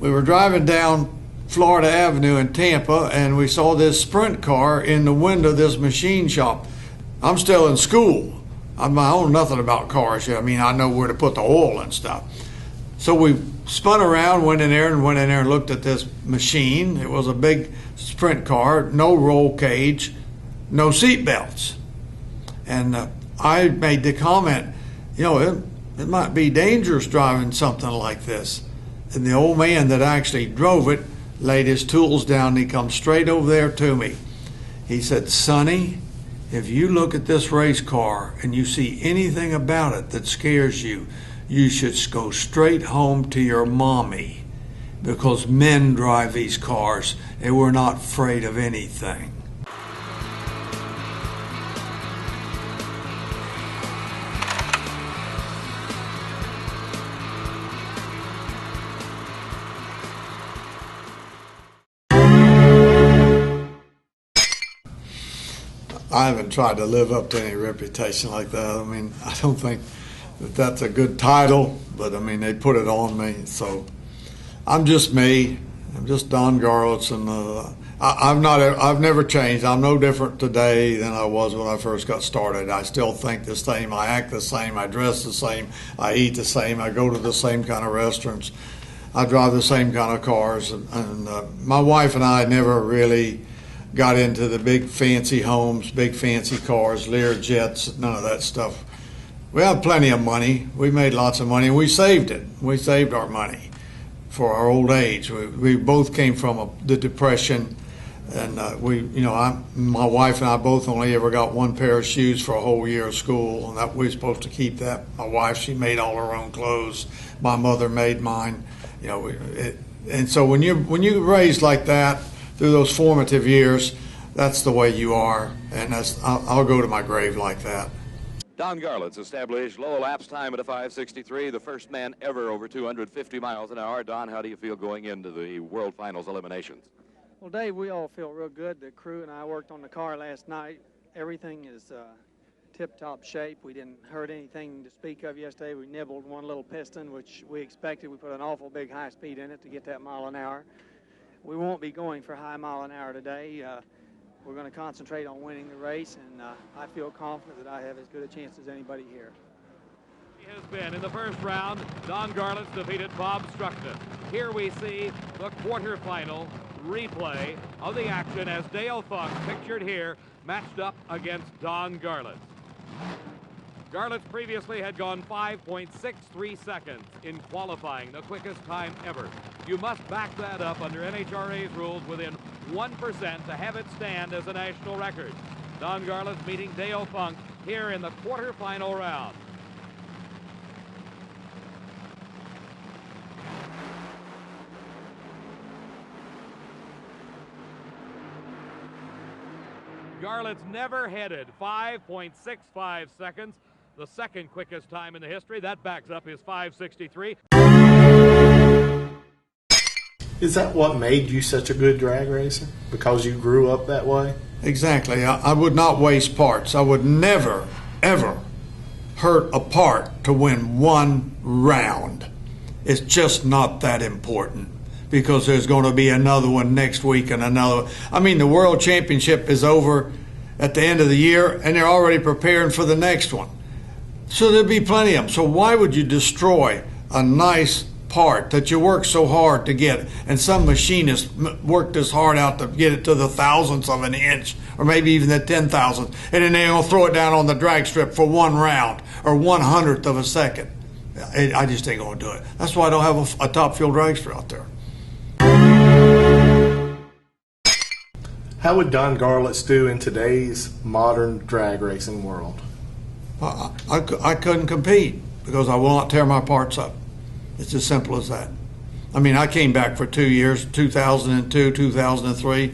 We were driving down Florida Avenue in Tampa, and we saw this sprint car in the window of this machine shop. I'm still in school. I don't know nothing about cars yet. I mean, I know where to put the oil and stuff. So we spun around, went in there and looked at this machine. It was a big sprint car, no roll cage, no seat belts. And I made the comment, you know, it might be dangerous driving something like this. And the old man that actually drove it laid his tools down, and he come straight over there to me. He said, "Sonny, if you look at this race car and you see anything about it that scares you, you should go straight home to your mommy, because men drive these cars and we're not afraid of anything." I haven't tried to live up to any reputation like that. I mean, I don't think that that's a good title, but I mean, they put it on me. So I'm just me. I'm just Don Garlits, and I've never changed. I'm no different today than I was when I first got started. I still think the same. I act the same. I dress the same. I eat the same. I go to the same kind of restaurants. I drive the same kind of cars. And my wife and I never really got into the big fancy homes, big fancy cars, Lear jets, none of that stuff. We had plenty of money. We made lots of money, and we saved it. We saved our money for our old age. We both came from the Depression, and my wife and I both only ever got one pair of shoes for a whole year of school, and that we were supposed to keep that. My wife, she made all her own clothes. My mother made mine. You know, and so when you're raised like that, through those formative years, that's the way you are, and I'll go to my grave like that. Don Garlits established low elapsed time at a 5:63, the first man ever over 250 miles an hour. Don, how do you feel going into the World Finals eliminations? Well, Dave, we all feel real good. The crew and I worked on the car last night. Everything is tip-top shape. We didn't hurt anything to speak of yesterday. We nibbled one little piston, which we expected. We put an awful big high speed in it to get that mile an hour. We won't be going for high mile an hour today. We're going to concentrate on winning the race, and I feel confident that I have as good a chance as anybody here. He has been in the first round. Don Garlits defeated Bob Struckton. Here we see the quarterfinal replay of the action as Dale Funk, pictured here, matched up against Don Garlits. Garlits previously had gone 5.63 seconds in qualifying, the quickest time ever. You must back that up under NHRA's rules within 1% to have it stand as a national record. Don Garlits meeting Dale Funk here in the quarterfinal round. Garlits never headed 5.65 seconds. The second quickest time in the history. That backs up his 5:63. Is that what made you such a good drag racer? Because you grew up that way? Exactly. I would not waste parts. I would never, ever hurt a part to win one round. It's just not that important, because there's going to be another one next week and another. I mean, the World Championship is over at the end of the year, and they're already preparing for the next one. So there'll be plenty of them. So why would you destroy a nice part that you worked so hard to get, and some machinist worked as hard out to get it to the thousandths of an inch, or maybe even the 10,000th, and then they're going to throw it down on the drag strip for one round or 1/100th of a second? I just ain't going to do it. That's why I don't have a top fuel dragster out there. How would Don Garlits do in today's modern drag racing world? I couldn't compete, because I will not tear my parts up. It's as simple as that. I mean, I came back for 2 years, 2002, 2003,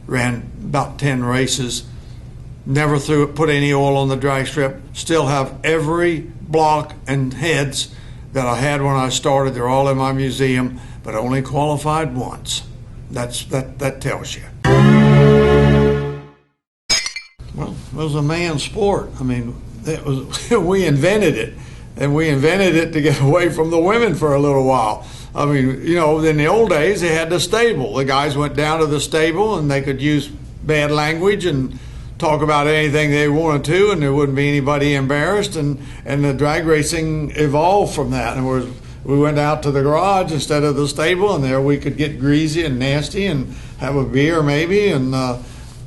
ran about 10 races, never put any oil on the drag strip, still have every block and heads that I had when I started. They're all in my museum, but only qualified once. That tells you. Well, it was a man's sport. I mean, it was we invented it, and we invented it to get away from the women for a little while. I mean, you know, in the old days, they had the stable. The guys went down to the stable and they could use bad language and talk about anything they wanted to, and there wouldn't be anybody embarrassed. And the drag racing evolved from that. And we went out to the garage instead of the stable, and there we could get greasy and nasty and have a beer maybe and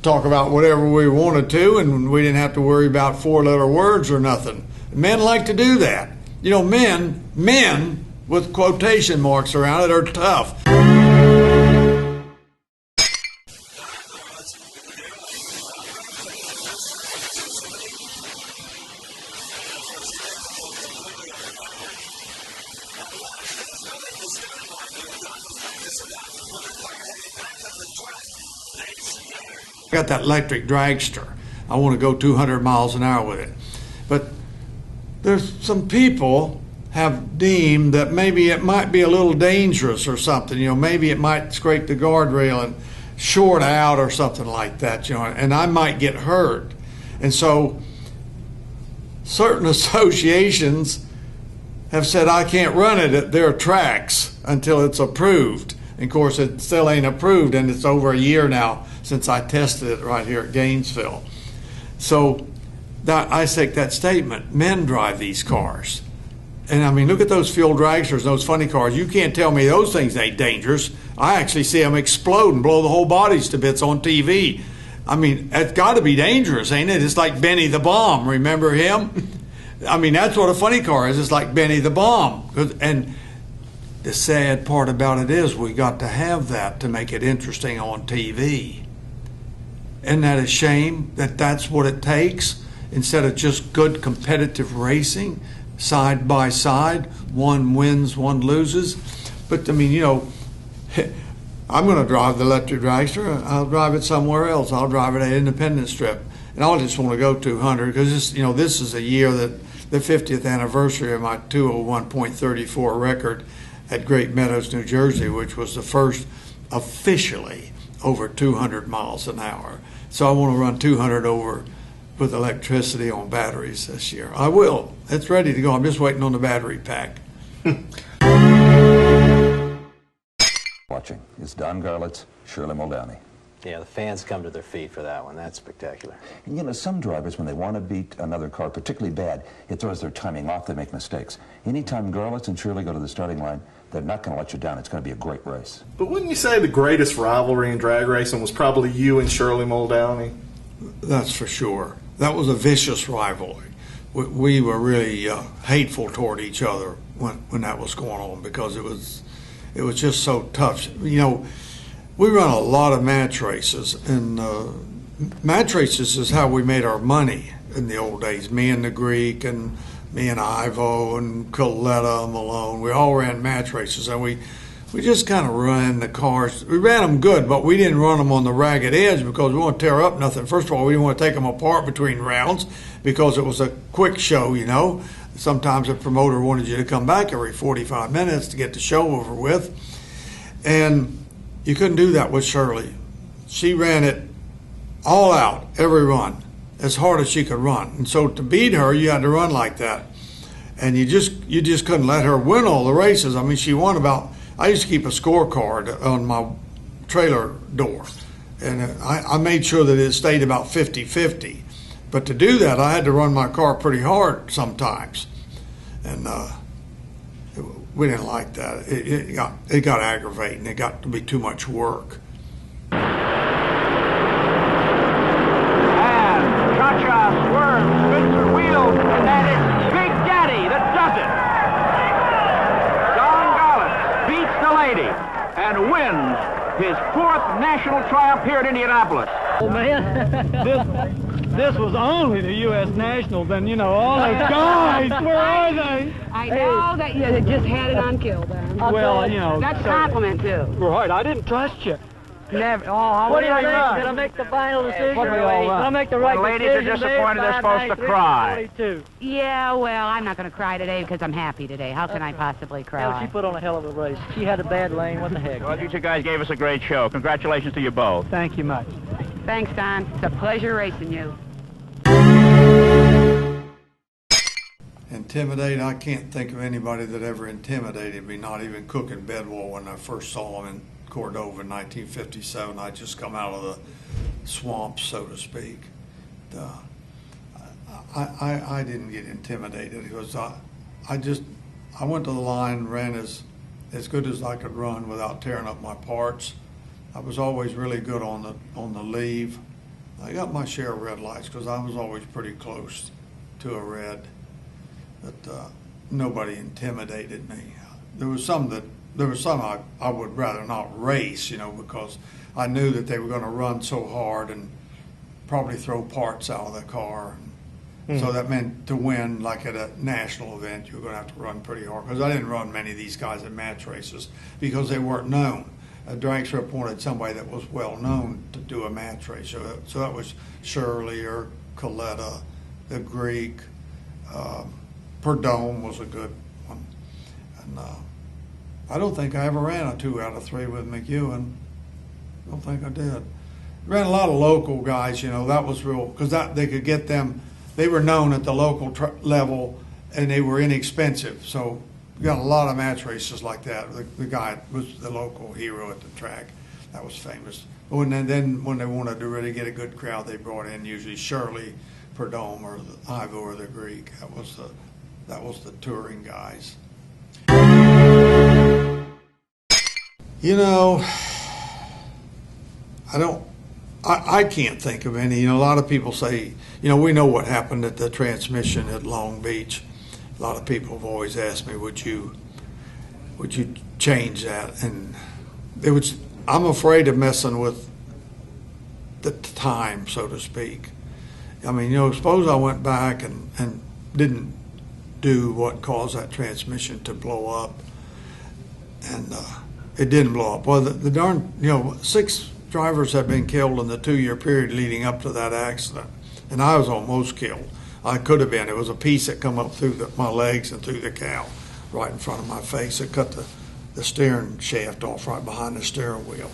talk about whatever we wanted to, and we didn't have to worry about four-letter words or nothing. Men like to do that. You know, men with quotation marks around it are tough. I got that electric dragster. I want to go 200 miles an hour with it. But there's some people have deemed that maybe it might be a little dangerous or something. You know, maybe it might scrape the guardrail and short out or something like that, you know, and I might get hurt. And so certain associations have said I can't run it at their tracks until it's approved. And of course, it still ain't approved, and it's over a year now since I tested it right here at Gainesville. So I take that statement. Men drive these cars. And I mean, look at those fuel dragsters, those funny cars. You can't tell me those things ain't dangerous. I actually see them explode and blow the whole bodies to bits on TV. I mean, it's got to be dangerous, ain't it? It's like Benny the Bomb. Remember him? I mean, that's what a funny car is. It's like Benny the Bomb. And the sad part about it is we got to have that to make it interesting on TV. Isn't that a shame that that's what it takes instead of just good competitive racing, side by side, one wins, one loses? But I mean, you know, I'm going to drive the electric dragster. I'll drive it somewhere else. I'll drive it at Independence Strip, and I'll just want to go 200 because this, you know, this is a year that the 50th anniversary of my 201.34 record at Great Meadows, New Jersey, which was the first officially over 200 miles an hour. So I want to run 200 over with electricity on batteries this year. I will. It's ready to go. I'm just waiting on the battery pack. Watching is Don Garlits, Shirley Muldowney. Yeah, the fans come to their feet for that one. That's spectacular. And you know, some drivers, when they want to beat another car particularly bad, it throws their timing off, they make mistakes. Anytime Garlits and Shirley go to the starting line, they're not going to let you down. It's going to be a great race. But wouldn't you say the greatest rivalry in drag racing was probably you and Shirley Muldowney? That's for sure. That was a vicious rivalry. We were really hateful toward each other when that was going on because it was just so tough. You know, we run a lot of match races, and match races is how we made our money in the old days. Me and the Greek, and me and Ivo, and Coletta, Malone. We all ran match races, and we just kind of ran the cars. We ran them good, but we didn't run them on the ragged edge because we want to tear up nothing. First of all, we didn't want to take them apart between rounds because it was a quick show, you know. Sometimes a promoter wanted you to come back every 45 minutes to get the show over with. And you couldn't do that with Shirley. She ran it all out, every run, as hard as she could run. And so to beat her, you had to run like that. And you just couldn't let her win all the races. I mean, she won about, I used to keep a scorecard on my trailer door. And I made sure that it stayed about 50-50. But to do that, I had to run my car pretty hard sometimes. And we didn't like that. It got aggravating. It got to be too much work. And Cha-Cha swerves, spins her wheels, and it's Big Daddy that does it. Don Garlits beats the lady and wins his 4th national triumph here at Indianapolis. Oh, man, this was only the U.S. Nationals, and, you know, all those guys, where are they? I know that you just had it on kill, then. Well, you know. That's a compliment, too. Right, I didn't trust you. Never. Oh, What do you think? Did I make the final decision? What do we all run? Did I make the right The ladies are decision? disappointed they're supposed to cry. Yeah, well, I'm not going to cry today because I'm happy today. How can I possibly cry? Hell, she put on a hell of a race. She had a bad lane. What the heck? Well, you two guys gave us a great show. Congratulations to you both. Thank you much. Thanks, Don. It's a pleasure racing you. Intimidate, I can't think of anybody that ever intimidated me, not even Cook and Bedwell when I first saw him in Cordova in 1957. I just come out of the swamp, so to speak. I didn't get intimidated. It was I went to the line, ran as good as I could run without tearing up my parts. I was always really good on the leave. I got my share of red lights because I was always pretty close to a red. But nobody intimidated me. There was some I would rather not race, because I knew that they were going to run so hard and probably throw parts out of the car. So that meant to win, like at a national event, you were going to have to run pretty hard. Because I didn't run many of these guys at match races because they weren't known. A dragster wanted somebody that was well known to do a match race. So that was Shirley or Coletta, the Greek. Perdome was a good one. And I don't think I ever ran a 2 out of 3 with McEwen. I don't think I did. Ran a lot of local guys, that was real, because they could get them. They were known at the local level, and they were inexpensive. So we got a lot of match races like that. The guy was the local hero at the track. That was famous. Then when they wanted to really get a good crowd, they brought in usually Shirley, Perdome, or Ivo, or the Greek. That was the touring guys. I can't think of any. A lot of people say, we know what happened at the transmission at Long Beach. A lot of people have always asked me, would you change that? And I'm afraid of messing with the time, so to speak. Suppose I went back and didn't do what caused that transmission to blow up, and it didn't blow up. Well, the darn, 6 drivers have been killed in the 2-year period leading up to that accident, and I was almost killed. I could have been. It was a piece that come up through my legs and through the cow, right in front of my face. It cut the steering shaft off right behind the steering wheel.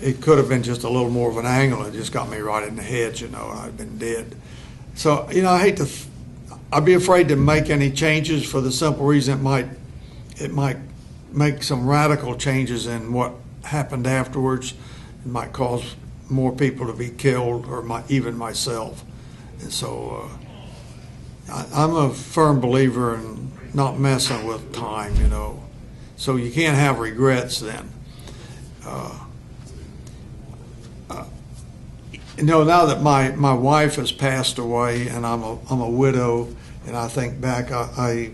It could have been just a little more of an angle. It just got me right in the head, and I'd been dead. So, I hate to. I'd be afraid to make any changes for the simple reason it might make some radical changes in what happened afterwards. It might cause more people to be killed, or even myself. And so I'm a firm believer in not messing with time, So you can't have regrets then. Now that my wife has passed away and I'm a widow, and I think back, the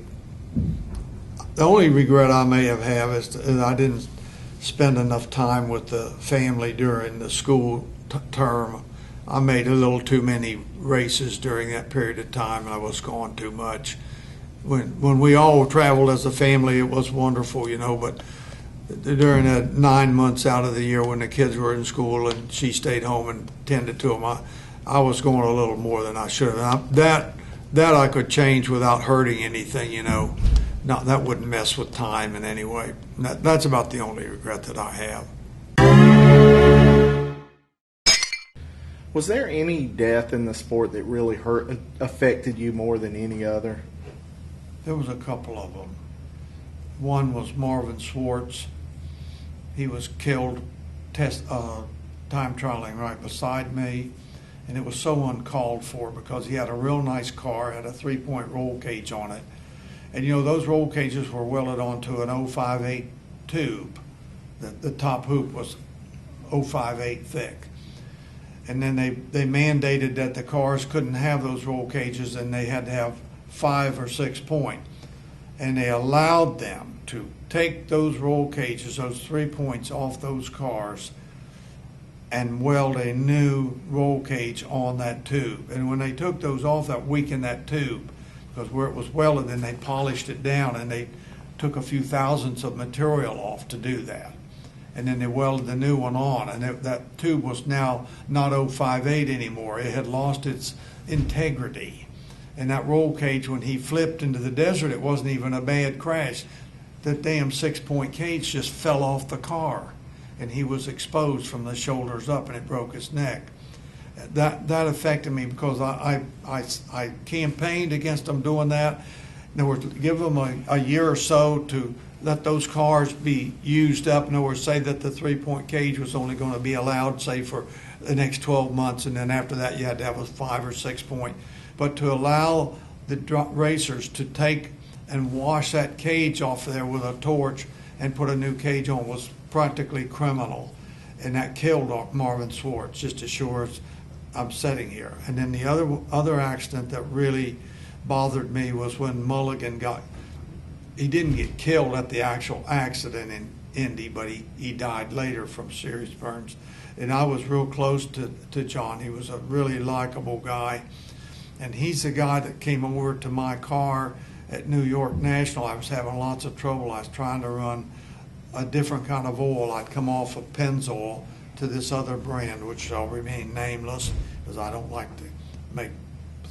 only regret I may have is that I didn't spend enough time with the family during the school term. I made a little too many races during that period of time, and I was gone too much. When we all traveled as a family, it was wonderful, but during the 9 months out of the year when the kids were in school and she stayed home and tended to them, I was going a little more than I should have. That I could change without hurting anything, that wouldn't mess with time in any way. That's about the only regret that I have. Was there any death in the sport that really affected you more than any other? There was a couple of them. One was Marvin Swartz. He was killed time trialing right beside me, and it was so uncalled for because he had a real nice car, had a 3-point roll cage on it. And those roll cages were welded onto an 058 tube. The top hoop was 058 thick. And then they mandated that the cars couldn't have those roll cages, and they had to have 5 or 6 point. And they allowed them to take those roll cages, those 3 points off those cars, and weld a new roll cage on that tube. And when they took those off, that weakened that tube, because where it was welded, then they polished it down, and they took a few thousandths of material off to do that. And then they welded the new one on, and that tube was now not 058 anymore. It had lost its integrity. And that roll cage, when he flipped into the desert, it wasn't even a bad crash. That damn 6-point cage just fell off the car, and he was exposed from the shoulders up, and it broke his neck. that affected me because I campaigned against them doing that. In other words, give them a year or so to let those cars be used up. In other words, say that the 3-point cage was only going to be allowed, say, for the next 12 months, and then after that you had to have a 5 or 6 point. But to allow the racers to take and wash that cage off there with a torch and put a new cage on was practically criminal. And that killed Marvin Swartz, just as sure as I'm sitting here. And then the other accident that really bothered me was when Mulligan he didn't get killed at the actual accident in Indy, but he died later from serious burns. And I was real close to John. He was a really likable guy. And he's the guy that came over to my car at New York National. I was having lots of trouble. I was trying to run a different kind of oil. I'd come off of Pennzoil to this other brand, which shall remain nameless, because I don't like to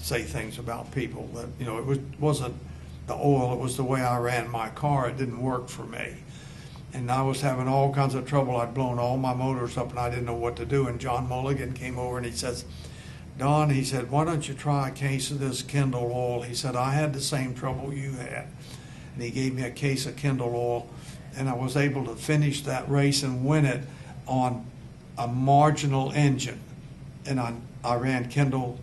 say things about people that, it wasn't the oil, it was the way I ran my car. It didn't work for me. And I was having all kinds of trouble. I'd blown all my motors up and I didn't know what to do. And John Mulligan came over and he says, Don, he said, why don't you try a case of this Kindle oil? He said, I had the same trouble you had. And he gave me a case of Kindle oil, and I was able to finish that race and win it on a marginal engine. And I ran Kindle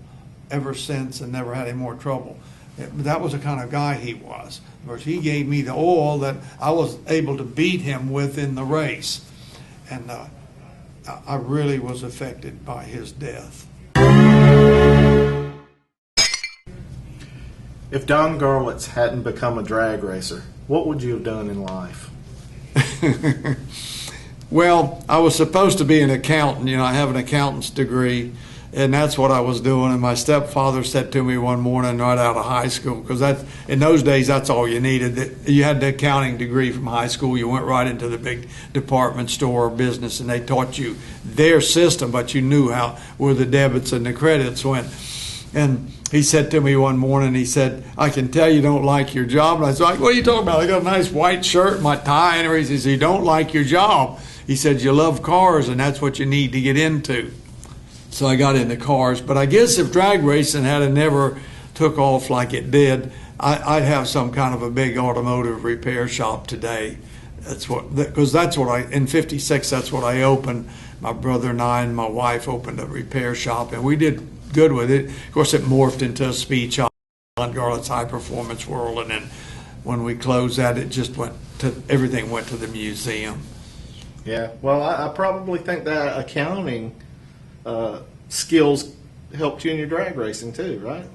ever since and never had any more trouble. That was the kind of guy he was. Whereas he gave me the oil that I was able to beat him with in the race. And I really was affected by his death. If Don Garlits hadn't become a drag racer, what would you have done in life? Well, I was supposed to be an accountant. I have an accountant's degree, and that's what I was doing. And my stepfather said to me one morning right out of high school, because in those days that's all you needed. You had the accounting degree from high school. You went right into the big department store or business, and they taught you their system, but you knew where the debits and the credits went. And he said to me one morning, he said, I can tell you don't like your job. And I was like, what are you talking about? I got a nice white shirt, my tie, and everything. He said, you don't like your job. He said, you love cars, and that's what you need to get into. So I got into cars. But I guess if drag racing had never took off like it did, I'd have some kind of a big automotive repair shop today. Because in '56, that's what I opened. My brother and I and my wife opened a repair shop, and we did good with it. Of course, it morphed into a speed shop on Garlits High Performance World, and then when we closed that, everything went to the museum. Yeah, well, I probably think that accounting skills helped you in your drag racing too, right?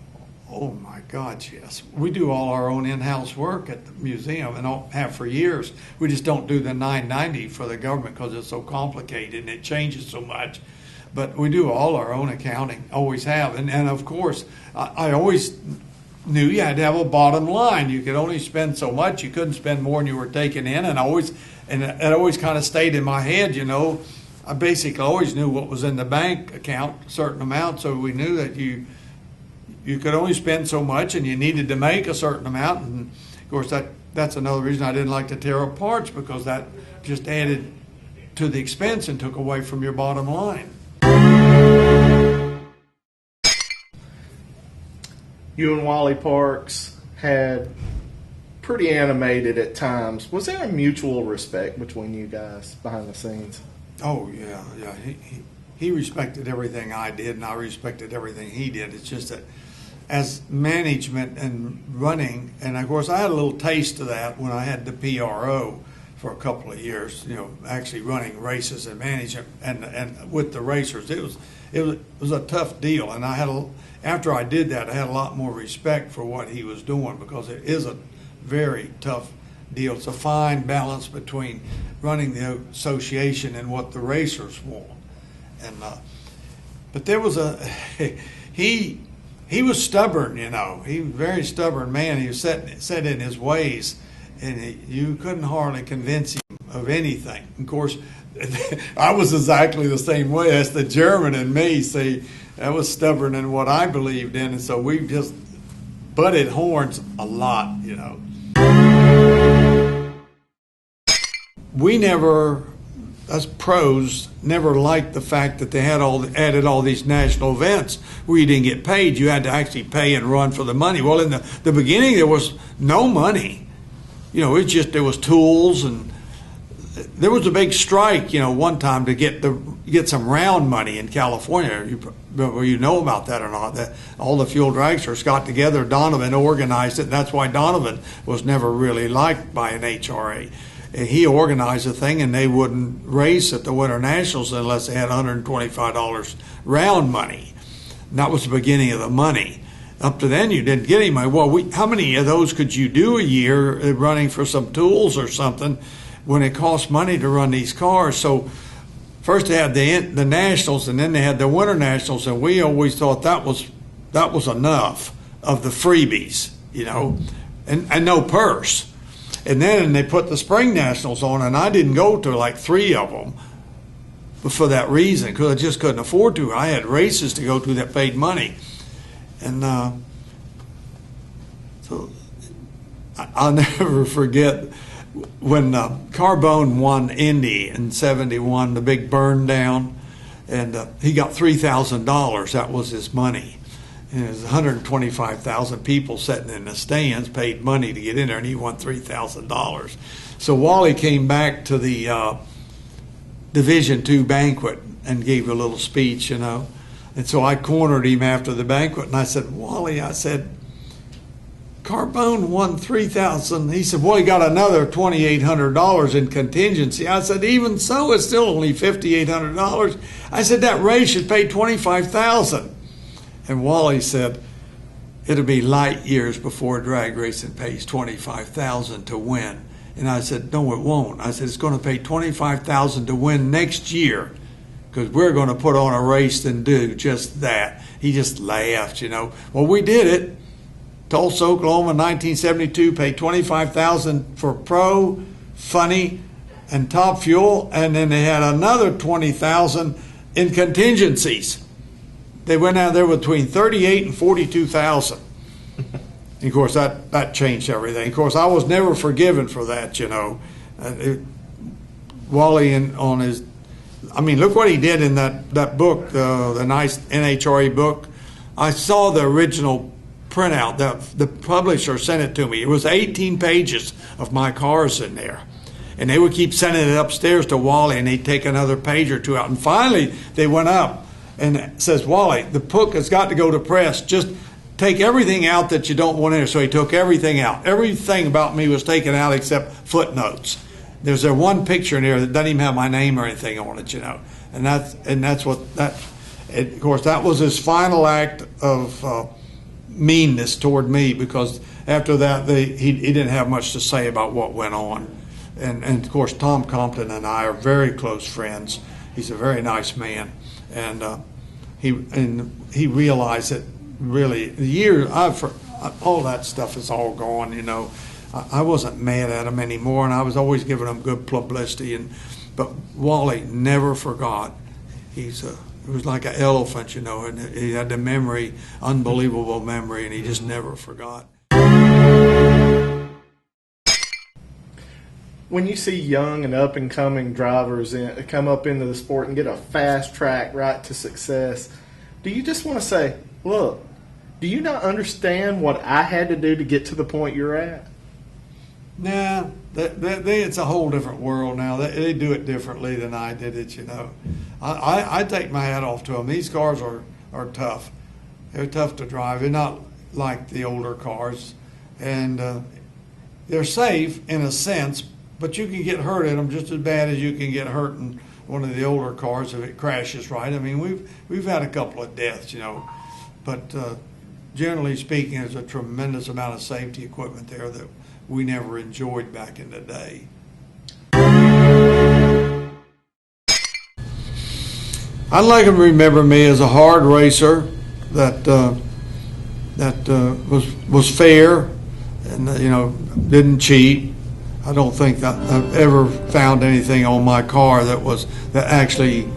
Oh my God, yes. We do all our own in-house work at the museum, and have for years. We just don't do the 990 for the government because it's so complicated and it changes so much. But we do all our own accounting, always have. And of course, I always knew you had to have a bottom line. You could only spend so much. You couldn't spend more than you were taking in. And it always kind of stayed in my head, I basically always knew what was in the bank account, a certain amount. So we knew that you could only spend so much and you needed to make a certain amount. And of course, that's another reason I didn't like to tear up parts, because that just added to the expense and took away from your bottom line. You and Wally Parks had pretty animated at times. Was there a mutual respect between you guys behind the scenes? Oh, yeah. He respected everything I did, and I respected everything he did. It's just that as management and running, and of course I had a little taste of that when I had the PRO for a couple of years, actually running races and managing and with the racers. It was a tough deal, and after I did that, I had a lot more respect for what he was doing, because it is a very tough deal. It's a fine balance between running the association and what the racers want. And but there was he was stubborn, He was a very stubborn man. He was set in his ways, and you couldn't hardly convince him of anything. Of course, I was exactly the same way. That's the German in me. See, I was stubborn in what I believed in, and so we just butted horns a lot, We never us pros never liked the fact that they had added all these national events where you didn't get paid. You had to actually pay and run for the money. Well, in the beginning, there was no money. It was just, there was tools, and there was a big strike, one time to get some round money in California. You know about that or not? That all the fuel dragsters got together. Donovan organized it. And that's why Donovan was never really liked by NHRA. He organized the thing, and they wouldn't race at the Winter Nationals unless they had $125 round money. And that was the beginning of the money. Up to then, you didn't get any money. Well, how many of those could you do a year running for some tools or something when it costs money to run these cars? So first they had the Nationals, and then they had the Winter Nationals, and we always thought that was enough of the freebies, and no purse. And then they put the Spring Nationals on, and I didn't go to like 3 of them for that reason, because I just couldn't afford to. I had races to go to that paid money. And so I'll never forget when Carbone won Indy in '71, the big burn down, and he got $3,000. That was his money. And it was 125,000 people sitting in the stands, paid money to get in there, and he won $3,000. So Wally came back to the Division II banquet and gave a little speech, And so I cornered him after the banquet, and I said, Wally, Carbone won $3,000. He said, well, he got another $2,800 in contingency. I said, even so, it's still only $5,800. I said, that race should pay $25,000. And Wally said, it'll be light years before drag racing pays $25,000 to win. And I said, no, it won't. I said, it's going to pay $25,000 to win next year, because we're going to put on a race and do just that. He just laughed, Well, we did it. Tulsa, Oklahoma, 1972, paid $25,000 for pro, funny, and top fuel, and then they had another $20,000 in contingencies. They went out there between $38,000 and $42,000. And of course, that changed everything. Of course, I was never forgiven for that, Wally on his. Look what he did in that book, the nice NHRA book. I saw the original printout. The publisher sent it to me. It was 18 pages of my cars in there. And they would keep sending it upstairs to Wally, and he'd take another page or two out. And finally, they went up and it says, Wally, the book has got to go to press. Just take everything out that you don't want in there. So he took everything out. Everything about me was taken out except footnotes. There's one picture in there that doesn't even have my name or anything on it, And that's what that. Of course, that was his final act of meanness toward me, because after that he didn't have much to say about what went on. And of course, Tom Compton and I are very close friends. He's a very nice man, and he realized that really the year all that stuff is all gone. I wasn't mad at him anymore, and I was always giving him good publicity. But Wally never forgot. He was like an elephant, and he had the memory, unbelievable memory, and he just never forgot. When you see young and up-and-coming drivers come up into the sport and get a fast track right to success, do you just want to say, look, do you not understand what I had to do to get to the point you're at? Nah, it's a whole different world now. They do it differently than I did it, I take my hat off to them. These cars are tough. They're tough to drive. They're not like the older cars. And they're safe in a sense, but you can get hurt in them just as bad as you can get hurt in one of the older cars if it crashes right. We've had a couple of deaths, but generally speaking, there's a tremendous amount of safety equipment there that we never enjoyed back in the day. I'd like them to remember me as a hard racer that was fair and didn't cheat. I don't think that I've ever found anything on my car that actually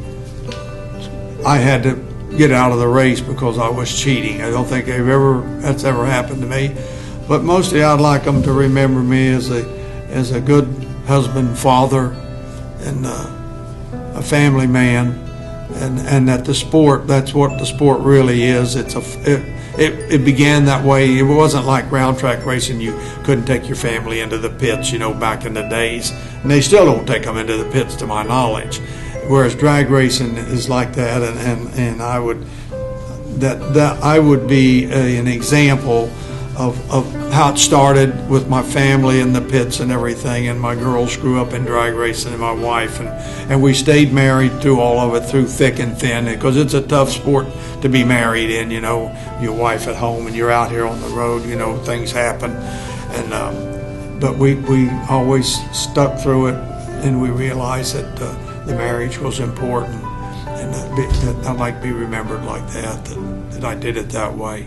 I had to get out of the race because I was cheating. I don't think that's ever happened to me. But mostly I'd like them to remember me as a good husband, father, and a family man, and that the sport, that's what the sport really is. It began that way. It wasn't like round track racing. You couldn't take your family into the pits, back in the days. And they still don't take them into the pits to my knowledge. Whereas drag racing is like that, and I would I would be an example of how it started with my family in the pits and everything, and my girls grew up in drag racing, and my wife, and we stayed married through all of it, through thick and thin, because it's a tough sport to be married in, your wife at home and you're out here on the road, things happen, and but we always stuck through it, and we realized that the marriage was important, and that I'd like to be remembered like that I did it that way.